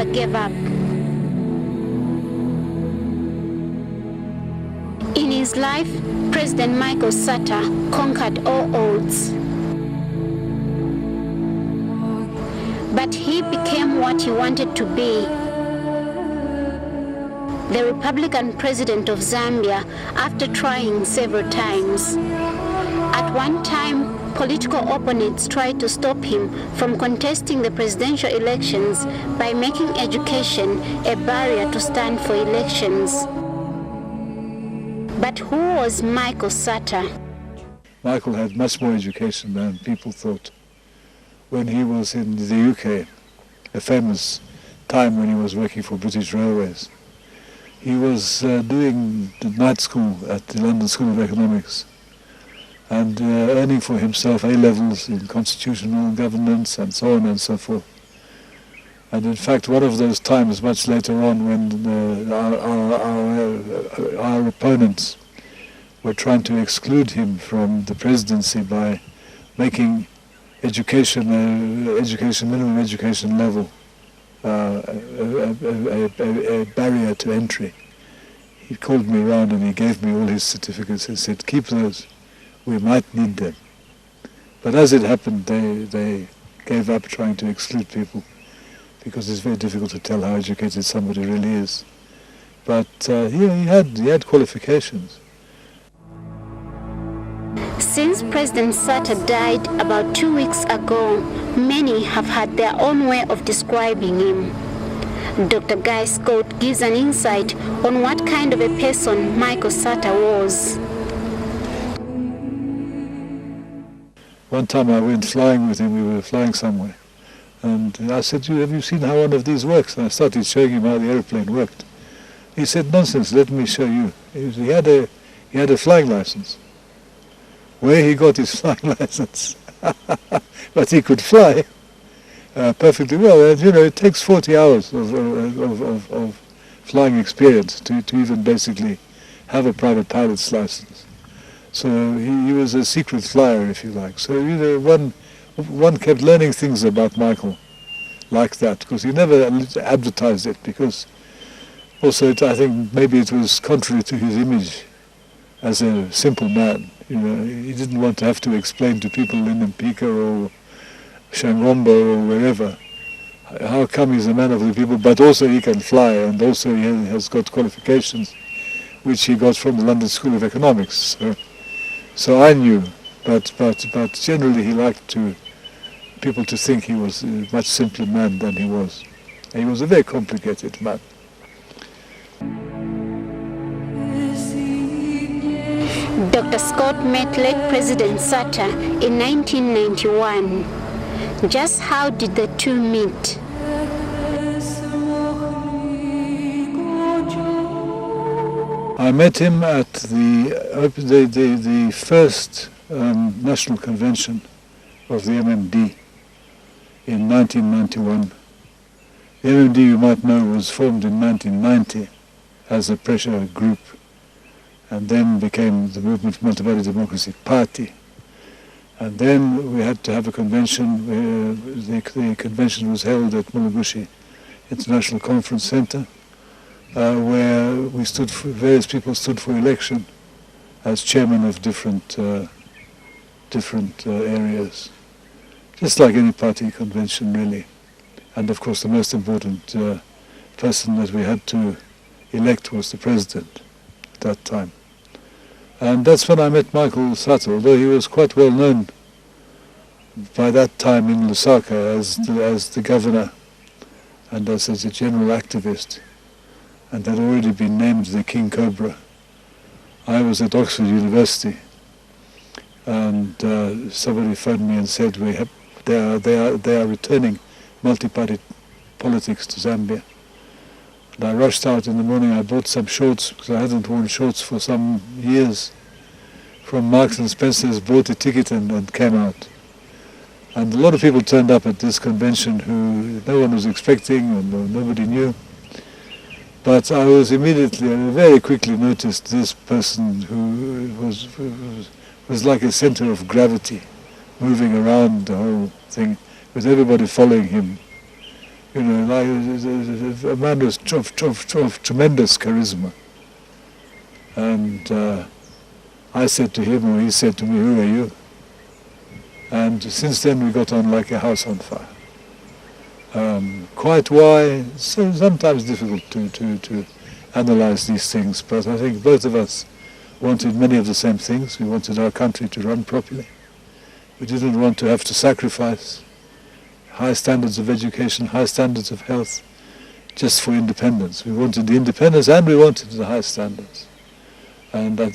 never gave up. In his life, President Michael Sata conquered all odds. But he became what he wanted to be, the Republican president of Zambia, after trying several times. At one time, political opponents tried to stop him from contesting the presidential elections by making education a barrier to stand for elections. But who was Michael Sata? Michael had much more education than people thought. When he was in the UK, a famous time when he was working for British Railways, he was doing the night school at the London School of Economics and earning for himself A-levels in constitutional governance and so on and so forth. And in fact, one of those times, much later on, when our opponents were trying to exclude him from the presidency by making minimum education level, a barrier to entry. He called me around and he gave me all his certificates. He said, keep those, we might need them. But as it happened, they gave up trying to exclude people because it's very difficult to tell how educated somebody really is. But he had qualifications. Since President Sata died about 2 weeks ago, many have had their own way of describing him. Dr. Guy Scott gives an insight on what kind of a person Michael Sata was. One time I went flying with him, we were flying somewhere, and I said, have you seen how one of these works? And I started showing him how the airplane worked. He said, nonsense, let me show you. He had a flying license. Where he got his flying license, but he could fly perfectly well. And it takes 40 hours of flying experience to even basically have a private pilot's license. So he was a secret flyer, if you like. So one kept learning things about Michael like that, because he never advertised it, because also I think maybe it was contrary to his image as a simple man. He didn't want to have to explain to people in Mpika or Shangombo or wherever how come he's a man of the people, but also he can fly, and also he has got qualifications which he got from the London School of Economics. So I knew, but generally he liked people to think he was a much simpler man than he was. And he was a very complicated man. Dr. Scott met late President Sata in 1991. Just how did the two meet? I met him at the first national convention of the MMD in 1991. The MMD, you might know, was formed in 1990 as a pressure group, and then became the Movement for Multi-Party Democracy Party. And then we had to have a convention. The convention was held at Mulabushi International Conference Center, where various people stood for election as chairman of different areas, just like any party convention, really. And of course, the most important person that we had to elect was the president at that time. And that's when I met Michael Sata, although he was quite well known by that time in Lusaka as the governor and as a general activist, and had already been named the King Cobra. I was at Oxford University, and somebody phoned me and said they are returning multi-party politics to Zambia. And I rushed out in the morning. I bought some shorts, because I hadn't worn shorts for some years, from Marks and Spencer's, bought a ticket and came out. And a lot of people turned up at this convention who no one was expecting and nobody knew. But I was very quickly noticed this person who was like a center of gravity, moving around the whole thing, with everybody following him. You know, like a man of tremendous charisma. And I said to him, or he said to me, "Who are you?" And since then we got on like a house on fire. Quite why, so sometimes difficult to analyze these things, but I think both of us wanted many of the same things. We wanted our country to run properly. We didn't want to have to sacrifice high standards of education, high standards of health, just for independence. We wanted the independence and we wanted the high standards. And I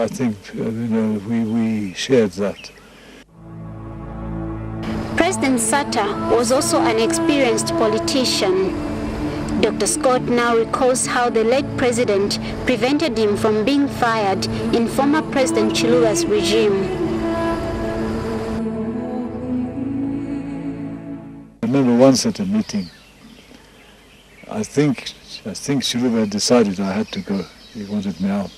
think we shared that. President Sata was also an experienced politician. Dr. Scott now recalls how the late president prevented him from being fired in former President Chiluba's regime. I remember once at a meeting, I think Chiluba decided I had to go. He wanted me out.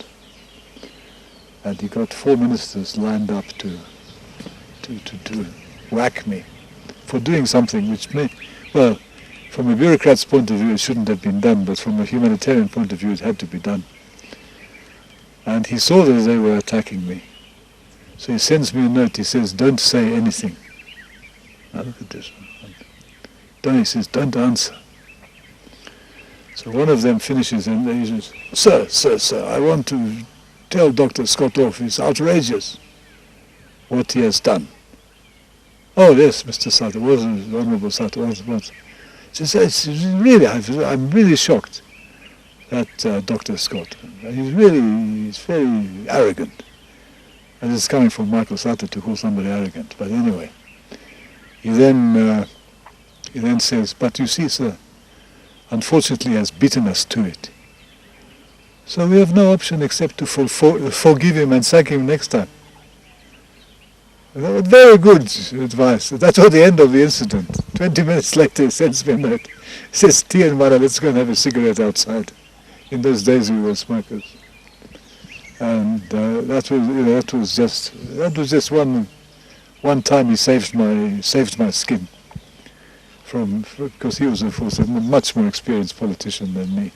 And he got 4 ministers lined up to whack me for doing something which may, well, from a bureaucrat's point of view it shouldn't have been done, but from a humanitarian point of view it had to be done. And he saw that they were attacking me. So he sends me a note, he says, "Don't say anything." Now look at this. He says, "Don't answer." So one of them finishes and he says, Sir, I want to tell Dr. Scott off. It's outrageous what he has done." "Oh yes, Mr. Sata, Honorable Sata, what?" She says, I'm really shocked at Dr. Scott. He's very arrogant. And it's coming from Michael Sata to call somebody arrogant. But anyway, he then says, "But you see, sir, unfortunately he has beaten us to it. So we have no option except to forgive him and sack him next time." Very good advice. That was the end of the incident. 20 minutes later he sends me a note. He says, "Tian Mara, let's go and have a cigarette outside." In those days we were smokers. And that was just one time he saved my skin. Because he was, of course, a much more experienced politician than me.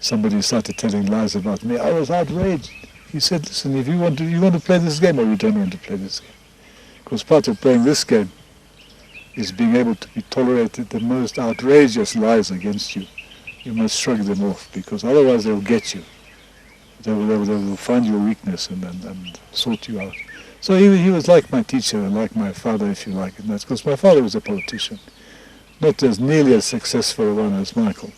Somebody started telling lies about me. I was outraged. He said, "Listen, if you want to play this game or you don't want to play this game. Because part of playing this game is being able to be tolerated the most outrageous lies against you. You must shrug them off, because otherwise they'll get you. They will find your weakness and sort you out." So he was like my teacher and like my father, if you like, and that's because my father was a politician, not as nearly as successful a one as Michael,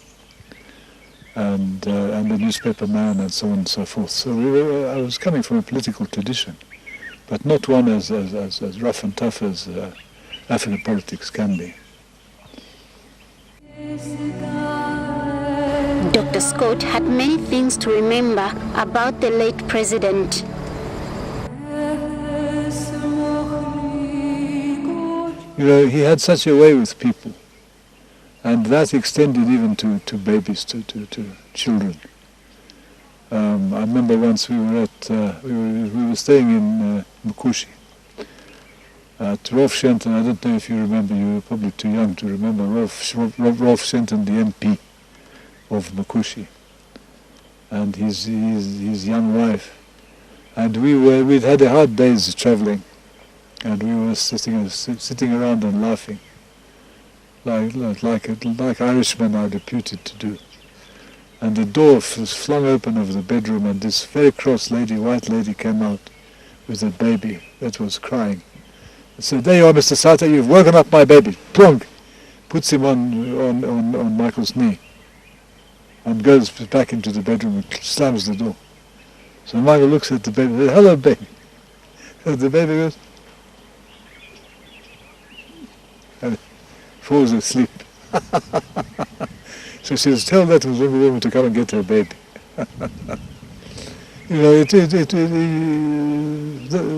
and a newspaper man and so on and so forth. So I was coming from a political tradition, but not one as rough and tough as African politics can be. Dr. Scott had many things to remember about the late president. You know, he had such a way with people, and that extended even to babies, to children. I remember once we were staying in Mkushi at Rolf Shenton. I don't know if you remember. You were probably too young to remember Rolf Shenton, the MP of Mkushi, and his young wife. And we'd had a hard day's traveling. And we were sitting around and laughing, like Irishmen are reputed to do. And the door was flung open of the bedroom, and this very cross lady, white lady, came out with a baby that was crying. And said, "There you are, Mr. Sata, you've woken up my baby." Plonk! Puts him on Michael's knee, and goes back into the bedroom and slams the door. So Michael looks at the baby and says, "Hello, baby." And the baby goes, and falls asleep. So she says, "Tell that woman to come and get her baby." You know,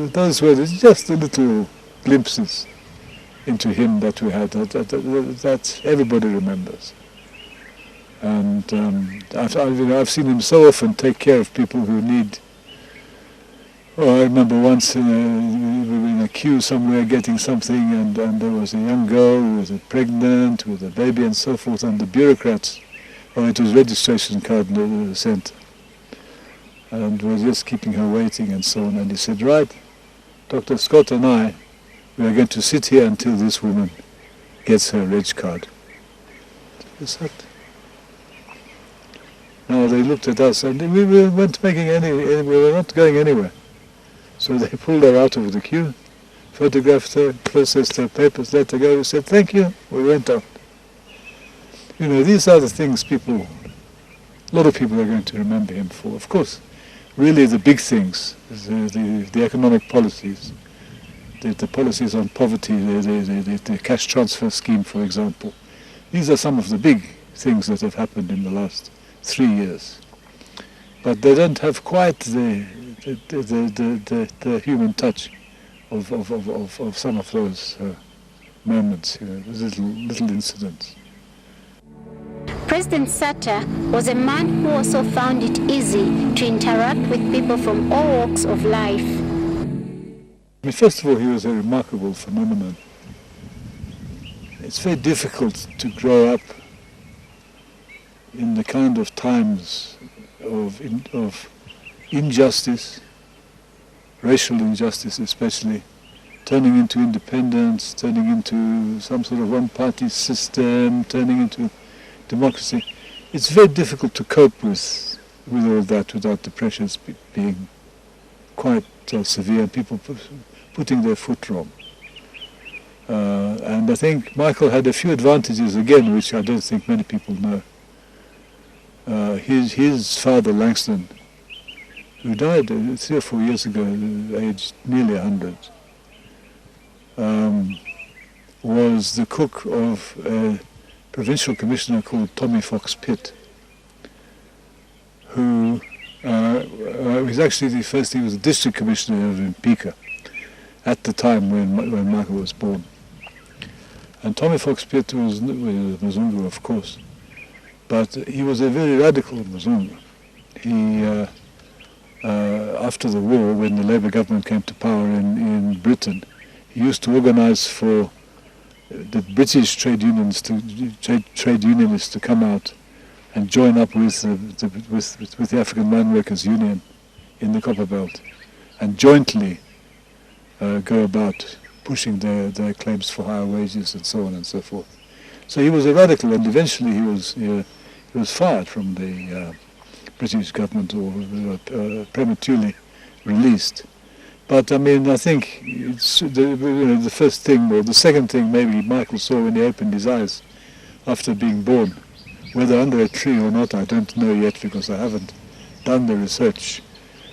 those were just the little glimpses into him that we had, that everybody remembers. And I've seen him so often take care of people who need Oh, I remember once we were in a queue somewhere getting something, and there was a young girl who was pregnant with a baby and so forth, and the bureaucrats, it was registration card sent, and we were just keeping her waiting and so on. And he said, right, Dr. Scott and I, we are going to sit here until this woman gets her reg card. Is that? No, they looked at us, and we weren't making we were not going anywhere. So they pulled her out of the queue, photographed her, processed her papers, let her go. We said, thank you. We went out. You know, these are the things a lot of people are going to remember him for. Of course, really the big things, the economic policies, the policies on poverty, the cash transfer scheme, for example. These are some of the big things that have happened in the last 3 years. But they don't have quite the human touch of some of those moments, little incidents. President Sata was a man who also found it easy to interact with people from all walks of life. I mean, first of all, he was a remarkable phenomenon. It's very difficult to grow up in the kind of times of injustice, racial injustice especially, turning into independence, turning into some sort of one-party system, turning into democracy. It's very difficult to cope with all that without the pressures being quite severe and people putting their foot wrong. And I think Michael had a few advantages, again, which I don't think many people know. His father, Langston, who died 3 or 4 years ago, aged nearly 100, was the cook of a provincial commissioner called Tommy Fox Pitt, who was actually he was the district commissioner of Mpika at the time when Michael was born. And Tommy Fox Pitt was Mzungu, of course, but he was a very radical Mzungu. He, after the war, when the Labour government came to power in Britain, he used to organise for the British trade unionists to come out and join up with the African Mine Workers Union in the Copper Belt, and jointly go about pushing their claims for higher wages and so on and so forth. So he was a radical, and eventually he was fired from the British government, or prematurely released. But I mean, I think it's the first thing, or the second thing maybe Michael saw when he opened his eyes after being born, whether under a tree or not, I don't know yet because I haven't done the research.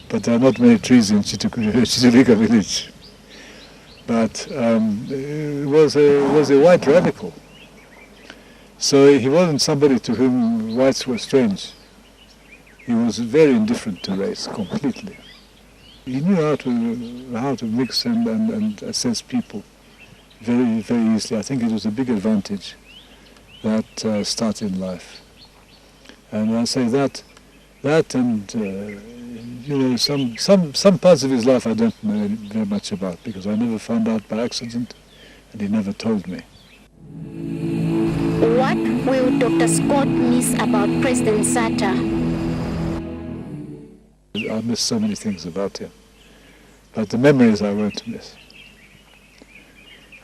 But there are not many trees in Chiturika village. But he was a white radical. So he wasn't somebody to whom whites were strange. He was very indifferent to race, completely. He knew how to mix and assess people very, very easily. I think it was a big advantage, that start in life. And I say that and some parts of his life I don't know very much about, because I never found out by accident and he never told me. What will Dr. Scott miss about President Sata? I miss so many things about him, but the memories I won't miss.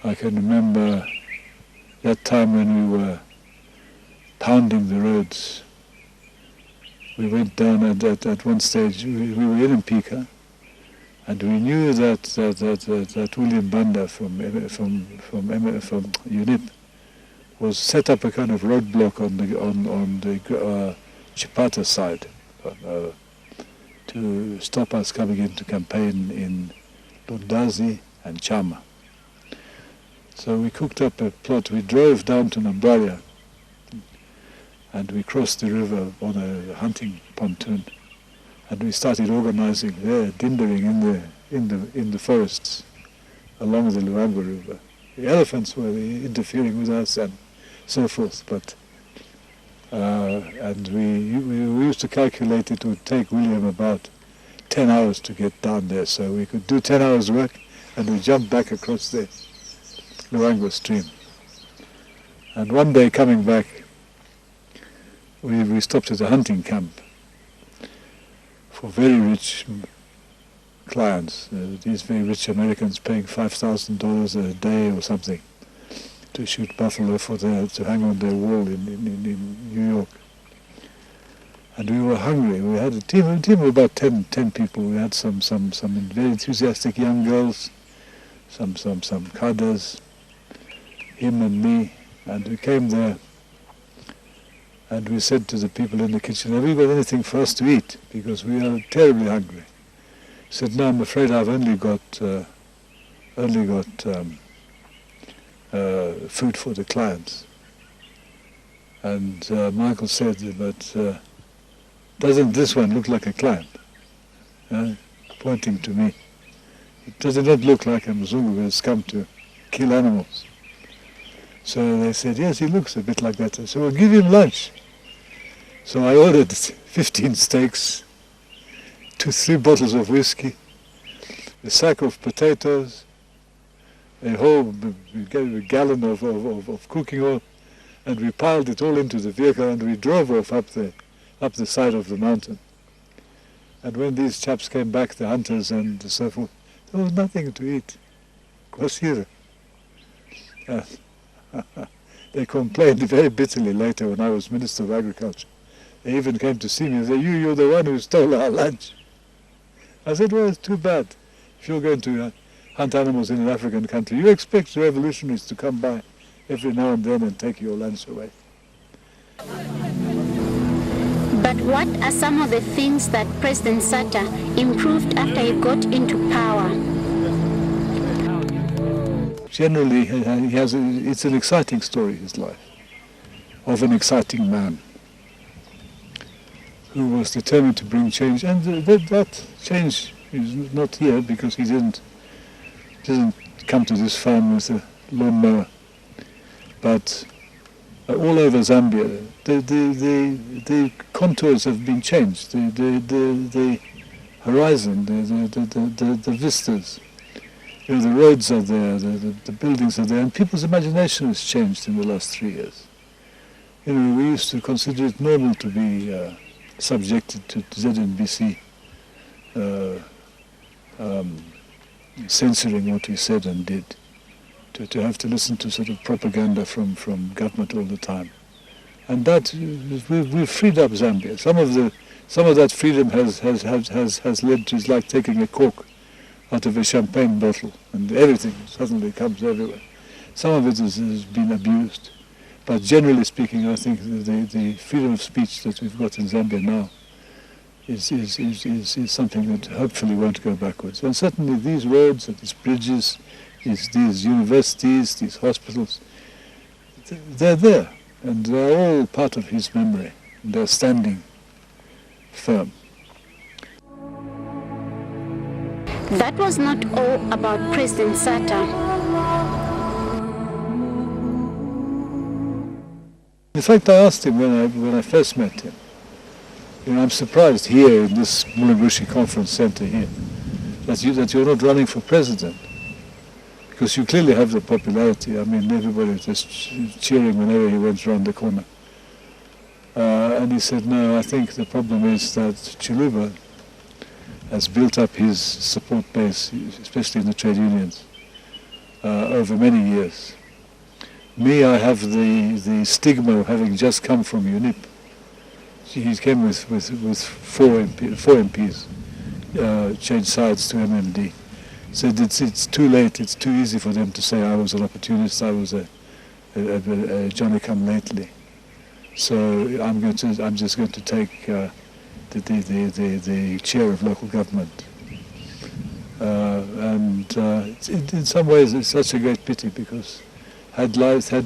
I can remember that time when we were pounding the roads. We went down at one stage, we were in Mpika, and we knew that William Banda from UNIP was set up a kind of roadblock on the Chipata side to stop us coming in to campaign in Lundazi and Chama. So we cooked up a plot. We drove down to Nambaria, and we crossed the river on a hunting pontoon, and we started organizing there, dindering in the forests along the Luangwa River. The elephants were interfering with us and so forth, but and we used to calculate it would take William about 10 hours to get down there, so we could do 10 hours work and we jumped back across the Luangwa stream. And one day coming back, we stopped at a hunting camp for very rich clients, these very rich Americans paying $5,000 a day or something to shoot buffalo to hang on their wall in New York. And we were hungry. We had a team of about 10 people. We had some very enthusiastic young girls, some cadres, him and me, and we came there and we said to the people in the kitchen, have you got anything for us to eat? Because we are terribly hungry. He said, no, I'm afraid I've only got food for the clients. And Michael said, but doesn't this one look like a client? Pointing to me. Does it not look like a Mzungu who has come to kill animals? So they said, yes, he looks a bit like that. I said, well, give him lunch. So I ordered 15 steaks, 3 bottles of whiskey, a sack of potatoes, a whole gallon of cooking oil, and we piled it all into the vehicle and we drove off up the side of the mountain. And when these chaps came back, the hunters and so forth, there was nothing to eat. Kwasira. They complained very bitterly later when I was Minister of Agriculture. They even came to see me and said, you're the one who stole our lunch. I said, well, it's too bad. If you're going to hunt animals in an African country, you expect revolutionaries to come by every now and then and take your lunch away. But what are some of the things that President Sata improved after he got into power? Generally, it's an exciting story, his life, of an exciting man who was determined to bring change. And that change is not here because he didn't come to this farm with a lawnmower. But all over Zambia, the contours have been changed, the horizon, the vistas. You know, the roads are there, the buildings are there, and people's imagination has changed in the last 3 years. You know, we used to consider it normal to be subjected to ZNBC censoring what we said and did, to have to listen to sort of propaganda from government all the time. And that, we've freed up Zambia. Some of that freedom has led to, it's like taking a cork out of a champagne bottle and everything suddenly comes everywhere. Some of it has been abused, but generally speaking, I think the freedom of speech that we've got in Zambia now is something that hopefully won't go backwards. And certainly these roads and these bridges, these universities, these hospitals, they're there, and they're all part of his memory, and they're standing firm. That was not all about President Sata. In fact, I asked him when I first met him, you know, I'm surprised here in this Mulungushi Conference Center here that you're not running for president, because you clearly have the popularity. I mean, everybody was just cheering whenever he went around the corner. And he said, no, I think the problem is that Chiluba has built up his support base, especially in the trade unions, over many years. Me, I have the stigma of having just come from UNIP. He came with four MPs, changed sides to MMD. Said it's too late, it's too easy for them to say I was an opportunist, I was a Johnny-come-lately. So I'm just going to take the chair of local government. In some ways it's such a great pity, because had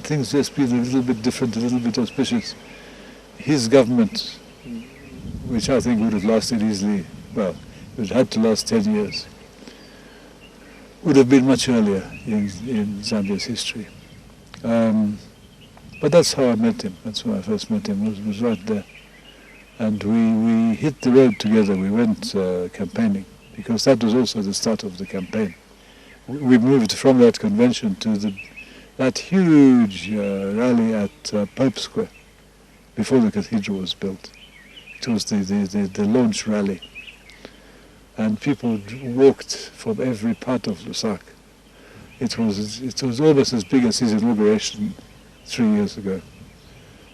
things just been a little bit different, a little bit auspicious, his government, which I think would have lasted easily, well, it would have had to last 10 years, would have been much earlier in Zambia's history. But that's how I met him. That's when I first met him, was right there. And we hit the road together. We went campaigning, because that was also the start of the campaign. We moved from that convention to that huge rally at Pope Square before the cathedral was built. It was the launch rally. And people walked from every part of Lusaka. It was almost as big as his inauguration 3 years ago.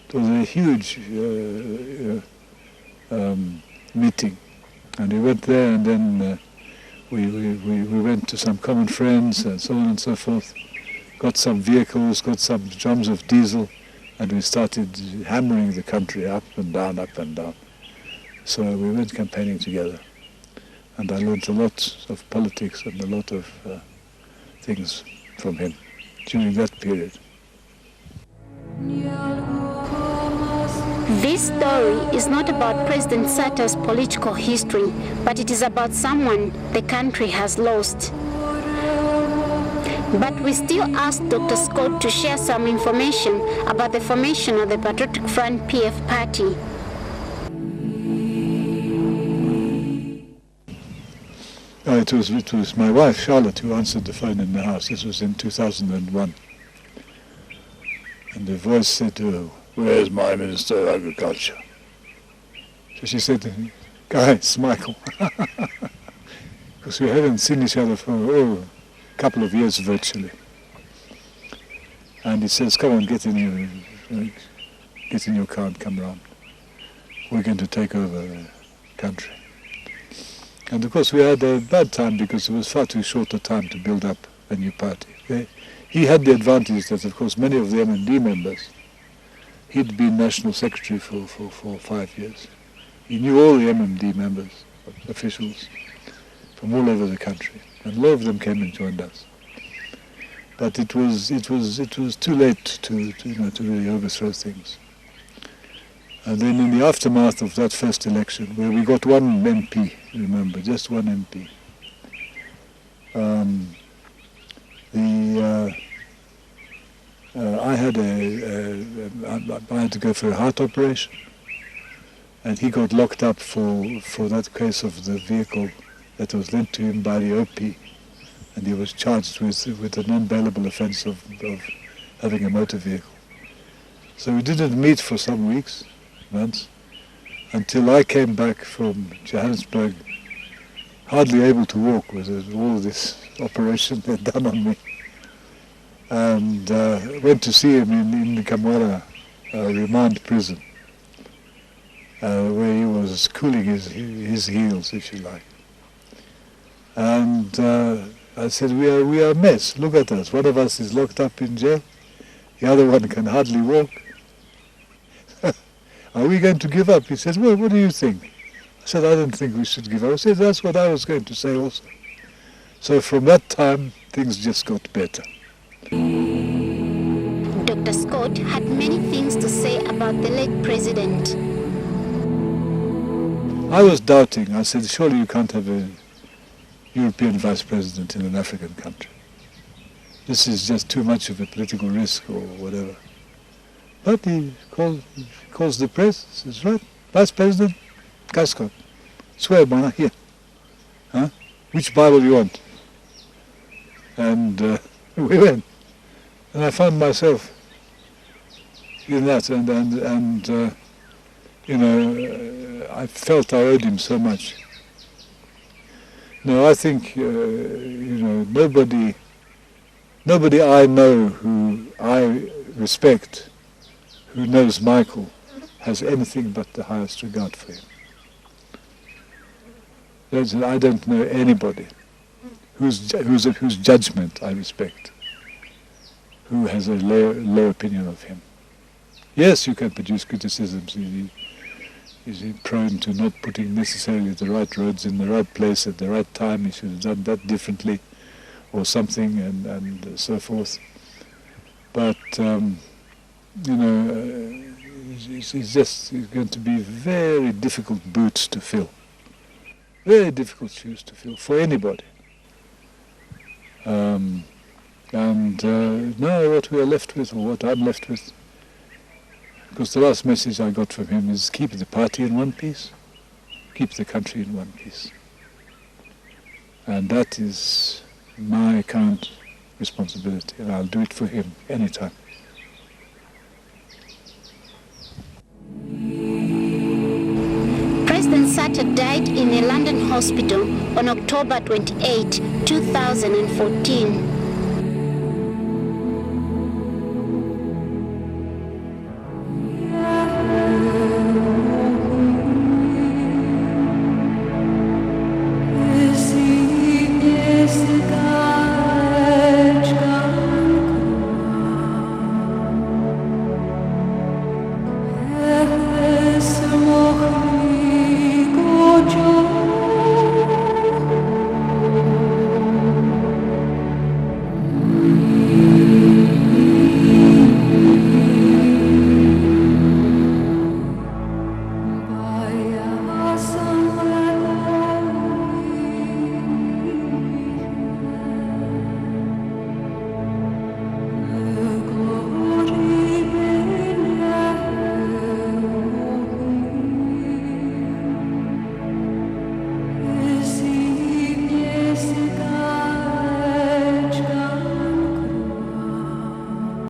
It was a huge meeting, and we went there, and then we went to some common friends and so on and so forth, got some vehicles, got some drums of diesel, and we started hammering the country up and down, up and down. So we went campaigning together, and I learned a lot of politics and a lot of things from him during that period. This story is not about President Sata's political history, but it is about someone the country has lost. But we still asked Dr. Scott to share some information about the formation of the Patriotic Front PF party. It was my wife, Charlotte, who answered the phone in the house. This was in 2001. And the voice said, "Oh, where's my Minister of Agriculture?" So she said to me, "Guys, Michael," because we hadn't seen each other for a couple of years virtually. And he says, "Come on, get in your car and come round. We're going to take over the country." And of course we had a bad time, because it was far too short a time to build up a new party. He had the advantage that, of course, many of the MND members, he'd been National Secretary for 5 years. He knew all the MMD members, officials, from all over the country, and a lot of them came and joined us. But it was too late to really overthrow things. And then in the aftermath of that first election, where we got one MP, remember, just one MP, I had to go for a heart operation, and he got locked up for that case of the vehicle that was lent to him by the OP, and he was charged with the non-bailable offence of having a motor vehicle. So we didn't meet for some weeks, months, until I came back from Johannesburg, hardly able to walk with all this operation they'd done on me, and went to see him in the Kamwara remand prison, where he was cooling his heels, if you like. And I said, we are a mess, look at us. One of us is locked up in jail, the other one can hardly walk. Are we going to give up? He said, well, what do you think? I said, I don't think we should give up. I said, that's what I was going to say also. So from that time, things just got better. Dr. Scott had many things to say about the late president. I was doubting. I said, surely you can't have a European vice president in an African country. This is just too much of a political risk or whatever. But he calls the press, says, right, Vice President, Scott, swear, man, here. Huh? Which Bible you want? And we went. And I found myself in that, and I felt I owed him so much. No, I think, nobody I know who I respect, who knows Michael, has anything but the highest regard for him. I don't know anybody whose judgment I respect, who has a low opinion of him. Yes, you can produce criticisms. Is he prone to not putting necessarily the right roads in the right place at the right time? He should have done that differently, or something, and so forth. But it's going to be very difficult boots to fill. Very difficult shoes to fill for anybody. Now what we are left with, or what I'm left with, Because the last message I got from him is keep the party in one piece, keep the country in one piece. And that is my current responsibility, and I'll do it for him anytime. President Sata died in a London hospital on October 28, 2014.